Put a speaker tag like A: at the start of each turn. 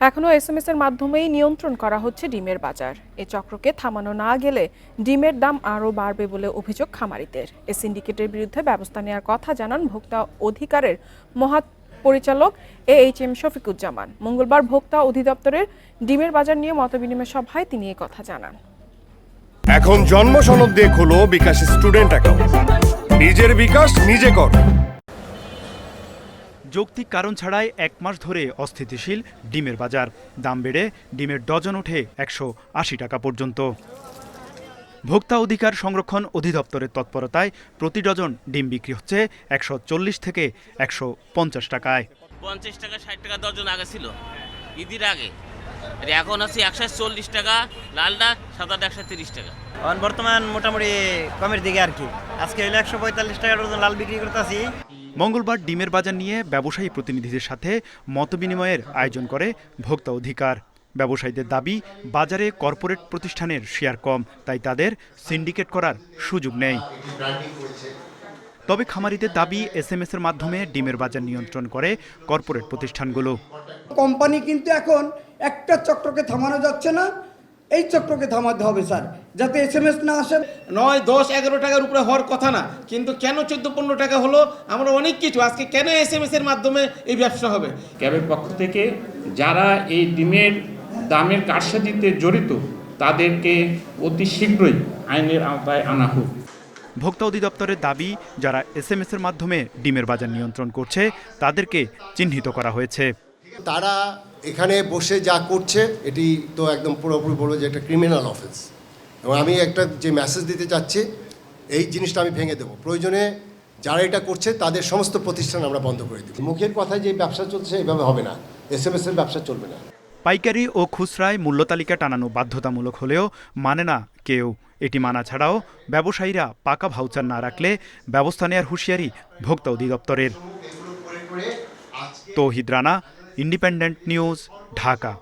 A: এখনও এসএমএস এর মাধ্যমেই নিয়ন্ত্রণ করা হচ্ছে ডিমের বাজার। এ চক্রকে থামানো না গেলে ডিমের দাম আরও বাড়বে বলে অভিযোগ খামারিদের। এ সিন্ডিকেটের বিরুদ্ধে ব্যবস্থা নেওয়ার কথা জানান ভোক্তা অধিকারের মহাপরিচালক AHM শফিকুজ্জামান। মঙ্গলবার ভোক্তা অধিদপ্তরের ডিমের বাজার নিয়ে মতবিনিময় সভায় তিনি এ কথা জানান।
B: এখন জন্ম সনদ দিয়ে খোলো বিকাশ স্টুডেন্ট অ্যাকাউন্ট। নিজের বিকাশ নিজে কর।
C: যৌক্তিক কারণ ছাড়াই 1 মাস ধরে অস্থিতিশীল ডিমের বাজার। দাম বেড়ে ডিমের ডজন ওঠে 180 টাকা পর্যন্ত। ভোক্তা অধিকার সংরক্ষণ অধিদপ্তরের তৎপরতায় প্রতি ডজন ডিম বিক্রি হচ্ছে 140 থেকে 150 টাকায়।
D: 50 টাকা 60 টাকা ডজন আগে ছিল ঈদের আগে, এখন আছে 140 টাকা লালটা, সাদাটা 130 টাকা।
E: বর্তমান মোটামুটি কমের দিকে আর কি। আজকে হলো 145 টাকা ডজন লাল বিক্রি করতেছি।
C: মঙ্গলবার ডিমের বাজার নিয়ে ব্যবসায়ী প্রতিনিধিদের সাথে মতবিনিময়ের আয়োজন করে ভোক্তা অধিকার। ব্যবসায়ীদের দাবি, বাজারে কর্পোরেট প্রতিষ্ঠানের শেয়ার কম, তাই তাদের সিন্ডিকেট করার সুযোগ নেই। তবে খামারিদের দাবি, এসএমএস এর মাধ্যমে ডিমের বাজার নিয়ন্ত্রণ করে কর্পোরেট প্রতিষ্ঠানগুলো।
F: কোম্পানি কিন্তু এখন একটা চক্রকে থামানো যাচ্ছে না, এই চক্রকে থামাতে হবে স্যার, যাতে এসএমএস না আসে।
G: 9, 10, 11 টাকার উপরে হওয়ার কথা না, কিন্তু কেন 14-15 টাকা হলো? আমরা অনেক কিছু আজকে কেন এসএমএস এর মাধ্যমে এই ব্যবসা হবে?
H: ক্যাবের পক্ষ থেকে যারা এই ডিমের দামের কারসাজিতে জড়িত তাদেরকে অতি শীঘ্রই আইনের আওতায় আনা হোক।
C: ভোক্তা অধিদপ্তরের দাবি, যারা এসএমএস এর মাধ্যমে ডিমের বাজার নিয়ন্ত্রণ করছে তাদেরকে চিহ্নিত করা হয়েছে।
I: তারা এখানে বসে যা করছে এটি তো একদম পুরোপুরি বলবো যে একটা ক্রিমিনাল অফেন্স, এবং আমি একটা যে মেসেজ দিতে চাচ্ছি, এই জিনিসটা আমি ভেঙে দেবো। প্রয়োজনে যারা এটা করছে তাদের সমস্ত প্রতিষ্ঠান আমরা বন্ধ করে দেব। মুখের কথায় যে ব্যবসা চলছে এভাবে হবে না, এসএমএস এর ব্যবসা চলবে না।
C: পাইকারি ও খুচরায় মূল্য তালিকা টানানো বাধ্যতামূলক হলেও মানে না কেউ। এটি মানা ছাড়াও ব্যবসায়ীরা পাকা ভাউচার না রাখলে ব্যবস্থা নেওয়ার হুঁশিয়ারি ভোক্তা অধিদপ্তরের। তৌহিদ রানা, ইন্ডিপেন্ডেন্ট নিউজ, ঢাকা।